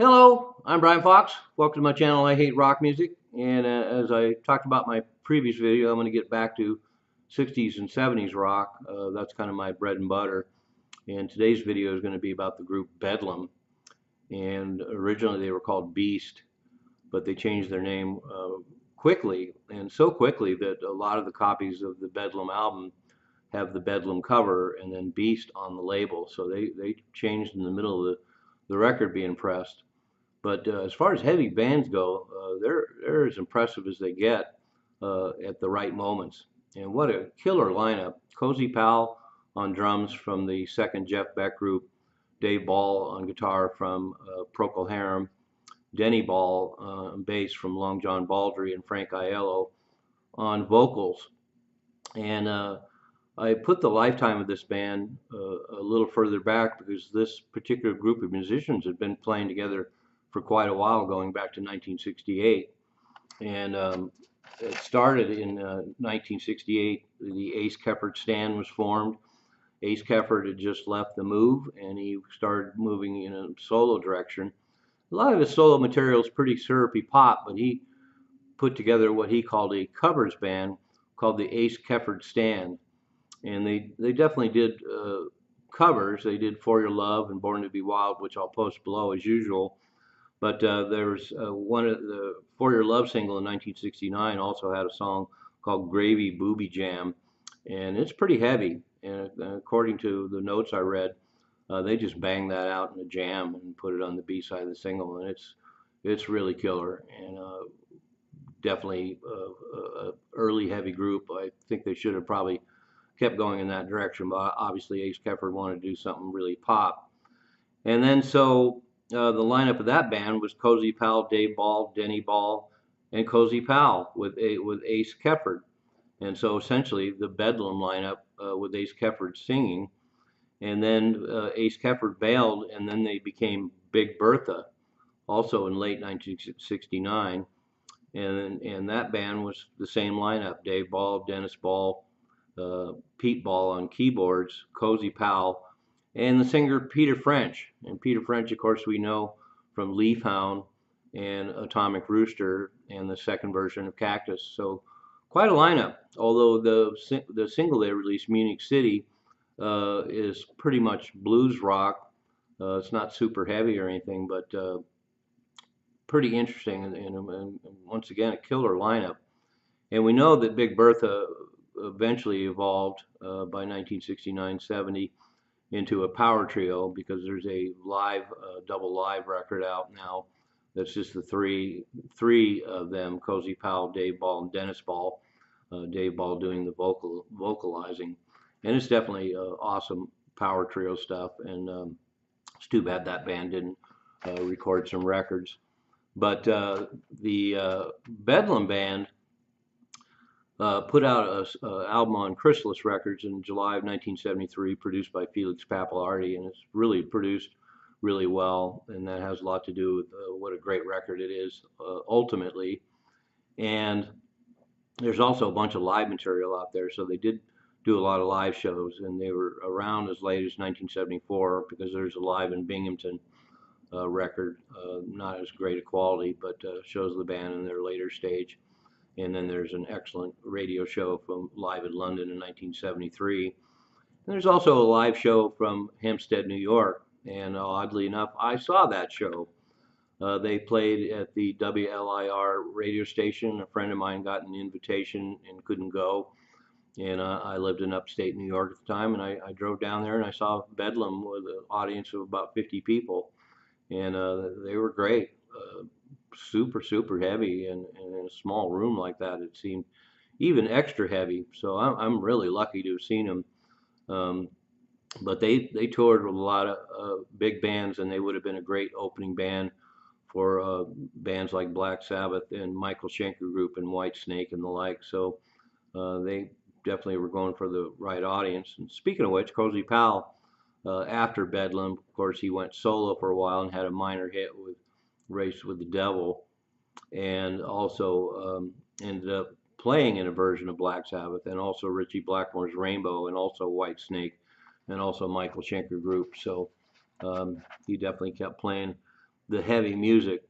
Hello, I'm Brian Fox. Welcome to my channel, I Hate Rock Music. And as I talked about my previous video, I'm going to get back to 60s and 70s rock. That's kind of my bread and butter. And today's video is going to be about the group BEDLAM. And originally they were called Beast, but they changed their name quickly, and so quickly that a lot of the copies of the BEDLAM album have the BEDLAM cover and then Beast on the label. So they changed in the middle of the record being pressed. But as far as heavy bands go, they're as impressive as they get at the right moments. And what a killer lineup. Cozy Powell on drums from the second Jeff Beck group, Dave Ball on guitar from Procol Harum, Denny Ball on bass from Long John Baldry, and Frank Aiello on vocals. And I put the lifetime of this band a little further back because this particular group of musicians had been playing together for quite a while, going back to 1968. And it started in 1968. The Ace Kefford Stand was formed. Ace Kefford had just left the Move, and he started moving in a solo direction. A lot of his solo material is pretty syrupy pop, but he put together what he called a covers band called the Ace Kefford Stand. And they definitely did covers. They did For Your Love and Born to Be Wild, which I'll post below as usual. But there's one of the For Your Love single in 1969 also had a song called Gravy Booby Jam, and it's pretty heavy. And according to the notes I read, they just banged that out in a jam and put it on the B side of the single, and it's really killer and definitely a early heavy group. I think they should have probably kept going in that direction, but obviously Ace Kefford wanted to do something really pop. And then so the lineup of that band was Cozy Powell, Dave Ball, Denny Ball, and Cozy Powell with Ace Kefford. And so essentially the BEDLAM lineup with Ace Kefford singing. And then Ace Kefford bailed, and then they became Big Bertha, also in late 1969. And that band was the same lineup: Dave Ball, Dennis Ball, Pete Ball on keyboards, Cozy Powell, and the singer Peter French. And Peter French, of course, we know from Leaf Hound and Atomic Rooster and the second version of Cactus. So quite a lineup. Although the single they released, Munich City, is pretty much blues rock. It's not super heavy or anything, but pretty interesting. And once again, a killer lineup. And we know that Big Bertha eventually evolved by 1969-70 into a power trio, because there's a live double live record out now that's just the three of them: Cozy Powell, Dave Ball, and Dennis Ball. Dave Ball doing the vocalizing, and it's definitely awesome power trio stuff. And it's too bad that band didn't record some records. But the BEDLAM band put out an album on Chrysalis Records in July of 1973, produced by Felix Pappalardi, and it's really produced really well, and that has a lot to do with what a great record it is ultimately. And there's also a bunch of live material out there, so they did do a lot of live shows, and they were around as late as 1974, because there's a Live in Binghamton record, not as great a quality, but shows the band in their later stage. And then there's an excellent radio show from Live in London in 1973. And there's also a live show from Hempstead, New York. And oddly enough, I saw that show. They played at the WLIR radio station. A friend of mine got an invitation and couldn't go. And I lived in upstate New York at the time, and I drove down there and I saw BEDLAM with an audience of about 50 people. And they were great. Super heavy, and in a small room like that, it seemed even extra heavy. So I'm really lucky to have seen them. But they toured with a lot of big bands, and they would have been a great opening band for bands like Black Sabbath and Michael Schenker Group and Whitesnake and the like. So they definitely were going for the right audience. And speaking of which, Cozy Powell, after BEDLAM, of course, he went solo for a while and had a minor hit with Race with the Devil, and also ended up playing in a version of Black Sabbath, and also Ritchie Blackmore's Rainbow, and also Whitesnake, and also Michael Schenker Group. So he definitely kept playing the heavy music.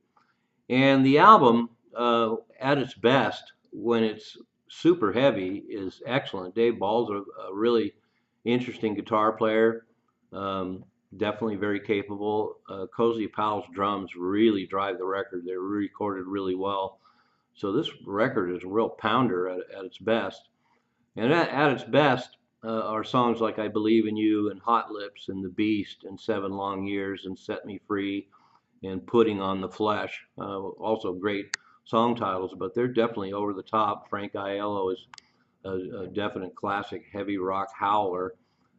And the album, at its best, when it's super heavy, is excellent. Dave Ball's a really interesting guitar player, um, definitely very capable. Cozy Powell's drums really drive the record. They're recorded really well. So this record is a real pounder at its best. And at its best are songs like I Believe in You and Hot Lips and The Beast and 7 Long Years and Set Me Free and Putting on the Flesh. Also great song titles, but they're definitely over the top. Frank Aiello is a definite classic heavy rock howler,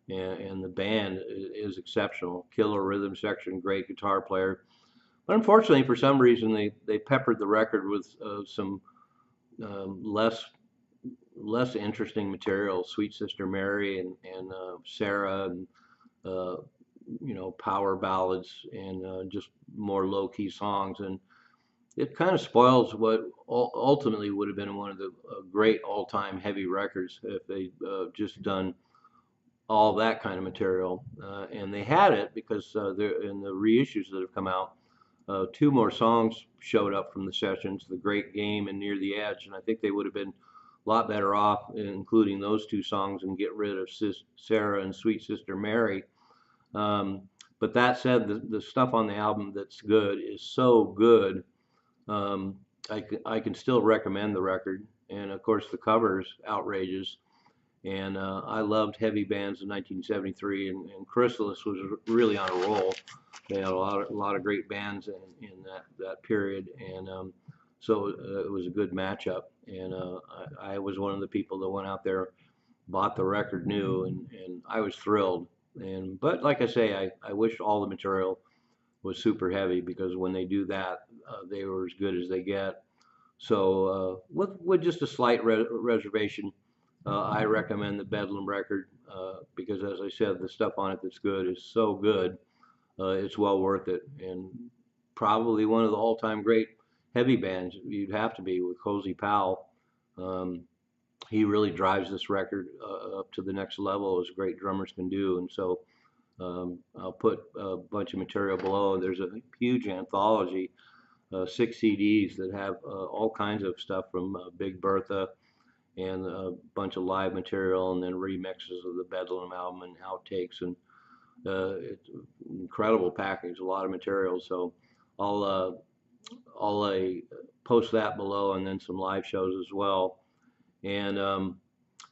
and the band is exceptional. Killer rhythm section, great guitar player. But unfortunately, for some reason, they peppered the record with some less interesting material. Sweet Sister Mary and Sarah and power ballads and just more low key songs. And it kind of spoils what ultimately would have been one of the great all time heavy records if they just done all that kind of material. And they had it because in the reissues that have come out, 2 more songs showed up from the sessions, The Great Game and Near the Edge. And I think they would have been a lot better off including those 2 songs and get rid of Sarah and Sweet Sister Mary. But that said, the stuff on the album that's good is so good. I can still recommend the record. And of course, the cover is outrageous. And I loved heavy bands in 1973, and Chrysalis was really on a roll. They had a lot of great bands in that period, and so it was a good matchup. And I was one of the people that went out there, bought the record new, and I was thrilled. But like I say, I wish all the material was super heavy, because when they do that, they were as good as they get. So with just a slight reservation, I recommend the Bedlam record because, as I said, the stuff on it that's good is so good. It's well worth it, and probably one of the all-time great heavy bands. You'd have to be with Cozy Powell. He really drives this record up to the next level, as great drummers can do. And so I'll put a bunch of material below. There's a huge anthology, 6 CDs that have all kinds of stuff from Big Bertha and a bunch of live material, and then remixes of the Bedlam album and outtakes, and it's an incredible package, a lot of material. So I'll post that below, and then some live shows as well. And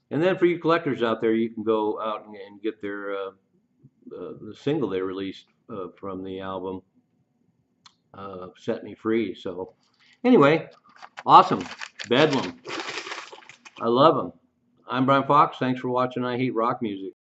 then for you collectors out there, you can go out and get their the single they released from the album, Set Me Free. So anyway, awesome. Bedlam. I love them. I'm Brian Fox. Thanks for watching I Hate Rock Music.